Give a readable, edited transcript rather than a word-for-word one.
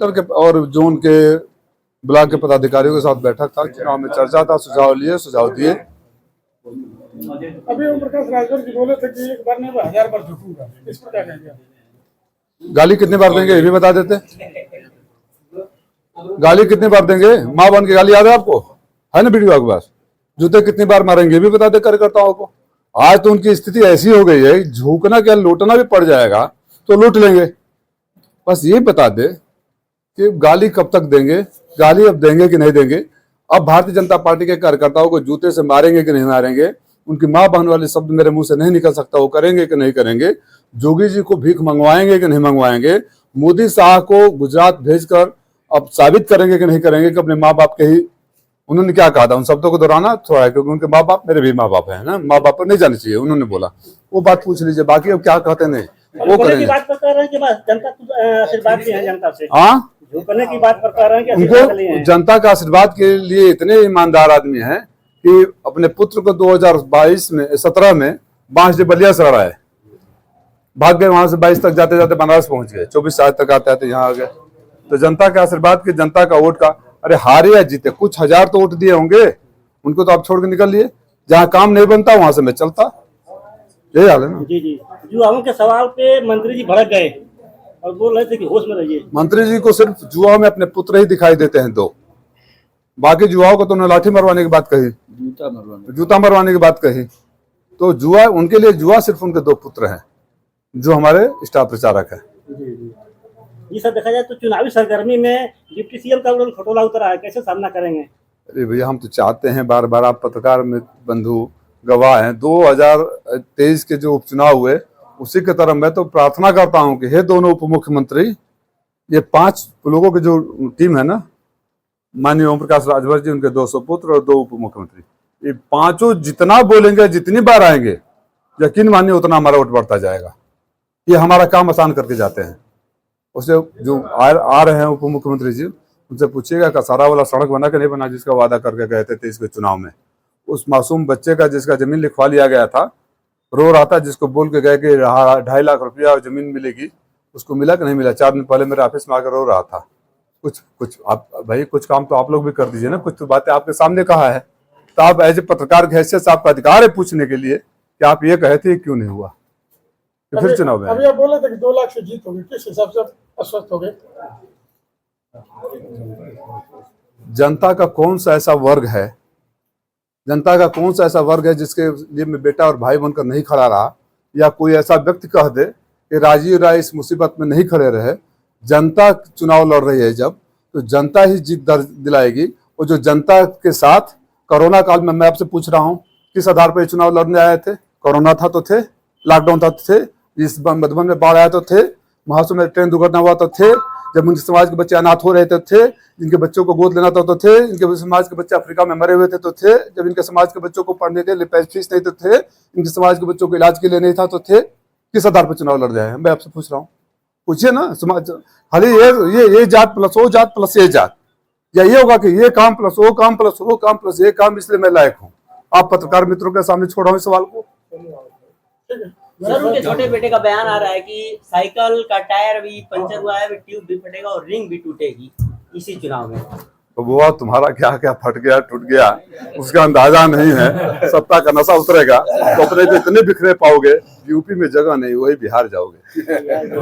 के और जोन के ब्लॉक के पदाधिकारियों के साथ बैठक था, चुनाव में चर्चा था, सुझाव लिए, सुझाव दिए। अभी ओम प्रकाश राजभर जी बोले थे कि एक बार नहीं 1000 बार झुकूंगा, इस पर क्या कहेंगे? गाली कितनी बार देंगे ये भी बता देते। गाली कितनी बार देंगे? माँ बन के गाली याद है आपको? है ना वीडियो आपके पास? जूते कितनी बार मारेंगे भी बता दे कार्यकर्ताओं को। आज तो उनकी स्थिति ऐसी हो गई है, झुकना क्या लूटना भी पड़ जाएगा तो लूट लेंगे। बस ये बता दे कि गाली कब तक देंगे, गाली अब देंगे कि नहीं देंगे। अब भारतीय जनता पार्टी के कार्यकर्ताओं को जूते से मारेंगे कि नहीं मारेंगे, उनकी माँ बहन वाले शब्द मेरे मुंह से नहीं निकल सकता, वो करेंगे कि नहीं करेंगे। जोगी जी को भीख मंगवाएंगे कि नहीं मंगवाएंगे, मोदी शाह को गुजरात भेजकर अब साबित करेंगे कि नहीं करेंगे कि अपने माँ बाप के ही, उन्होंने क्या कहा था उन शब्दों को दोहराना थोड़ा है क्योंकि उनके माँ बाप मेरे भी माँ बाप है ना, माँ बाप पर नहीं जाना चाहिए, उन्होंने बोला वो बात पूछ लीजिए। बाकी अब क्या कहते नहीं वो करेंगे। हाँ, की बात पर कह रहे हैं कि उनको जनता का आशीर्वाद के लिए इतने ईमानदार आदमी हैं कि अपने पुत्र को 2017 में बांसडी बलिया से हराए, भाग गए वहां से 22 तक जाते जाते बनारस पहुंच गए, 24 आज तक आते आते यहाँ आ गए। तो जनता के आशीर्वाद की, जनता का वोट का, अरे हारे या जीते कुछ हजार तो वोट दिए होंगे, उनको तो आप छोड़ के निकल लिए। जहाँ काम नहीं बनता वहां से मैं चलता, यही हाल है ना। जी युवाओं के सवाल पे मंत्री जी भड़क गए और बोल रहे थे कि होश में रहिए। मंत्री जी को सिर्फ जुआ में अपने पुत्र ही दिखाई देते हैं दो, बाकी युवाओं को तो उन्होंने लाठी मरवाने की बात कही, जूता मरवाने की बात कही। तो जुआ उनके लिए, जुआ सिर्फ उनके दो पुत्र हैं जो हमारे स्टार प्रचारक है। ये सब देखा जाए तो चुनावी सरगर्मी में डिप्टी सीएम का खटोला उतरा है, कैसे सामना करेंगे? अरे भैया हम तो चाहते हैं, बार बार आप पत्रकार में बंधु गवाह हैं, 2023 के जो उपचुनाव हुए उसी के तरफ मैं तो प्रार्थना करता हूं कि हे दोनों उप मुख्यमंत्री, ये 5 लोगों की जो टीम है ना, माननीय ओम प्रकाश राजभर जी, उनके 2 सुपुत्र और 2 उप मुख्यमंत्री, ये पांचों जितना बोलेंगे, जितनी बार आएंगे, यकीन मानिए उतना हमारा वोट बढ़ता जाएगा। ये हमारा काम आसान करके जाते हैं। उसे जो आ रहे हैं उप मुख्यमंत्री जी, उनसे पूछिएगा कसारा वाला सड़क बना के नहीं बना जिसका वादा करके गए थे 23 के चुनाव में। उस मासूम बच्चे का जिसका जमीन लिखवा लिया गया था, रो रहा था, जिसको बोल के गए कि 2.5 लाख रुपया जमीन मिलेगी, उसको मिला कि नहीं मिला? 4 दिन पहले मेरे ऑफिस में आकर रो रहा था। कुछ आप भाई, कुछ काम तो आप लोग भी कर दीजिए ना, कुछ तो बातें आपके सामने कहा है, तो आप एज ए पत्रकार की हैसियत से आपका अधिकार है पूछने के लिए कि आप ये कहे थे क्यों नहीं हुआ। तो फिर चुनाव में अभी आप बोले थे कि 2 लाख से जीत होगी, किस हिसाब से अस्वस्थ हो गए? जनता का कौन सा ऐसा वर्ग है, जनता का कौन सा ऐसा वर्ग है जिसके लिए मैं बेटा और भाई बनकर नहीं खड़ा रहा, या कोई ऐसा व्यक्ति कह दे कि राजीव राय इस मुसीबत में नहीं खड़े रहे। जनता चुनाव लड़ रही है जब, तो जनता ही जीत दिलाएगी। और जो जनता के साथ कोरोना काल में, मैं आपसे पूछ रहा हूँ, किस आधार पर चुनाव लड़ने आए थे? कोरोना था तो थे, लॉकडाउन था तो थे, इस मधुबन में बाढ़ आया तो थे, महासुर में ट्रेन दुर्घटना हुआ तो थे, जब उनके समाज के बच्चे अनाथ हो रहे थे, इनके बच्चों को गोद लेना था तो थे, इनके समाज के बच्चे अफ्रीका में मरे हुए थे तो थे, जब इनके समाज के बच्चों को पढ़ने के लिए फीस नहीं तो थे, इनके समाज के बच्चों को इलाज के लिए नहीं था तो थे। किस आधार पर चुनाव लड़ रहे हैं? मैं आपसे पूछ रहा हूँ, पूछिए ना। समाज खाली ये जात प्लस वो जात प्लस ये जात, या ये होगा कि ये काम प्लस वो काम प्लस वो काम प्लस ये काम, इसलिए मैं लायक हूँ? आप पत्रकार मित्रों के सामने छोड़ रहा हूँ इस सवाल को। सर, उनके छोटे बेटे का बयान आ रहा है कि साइकिल का टायर भी पंचर हुआ है, ट्यूब भी फटेगा और रिंग भी टूटेगी इसी चुनाव में। तो वो तुम्हारा क्या क्या फट गया टूट गया उसका अंदाजा नहीं है, सत्ता का नशा उतरेगा तो अपने को इतने बिखरे पाओगे, यूपी में जगह नहीं, वही बिहार जाओगे।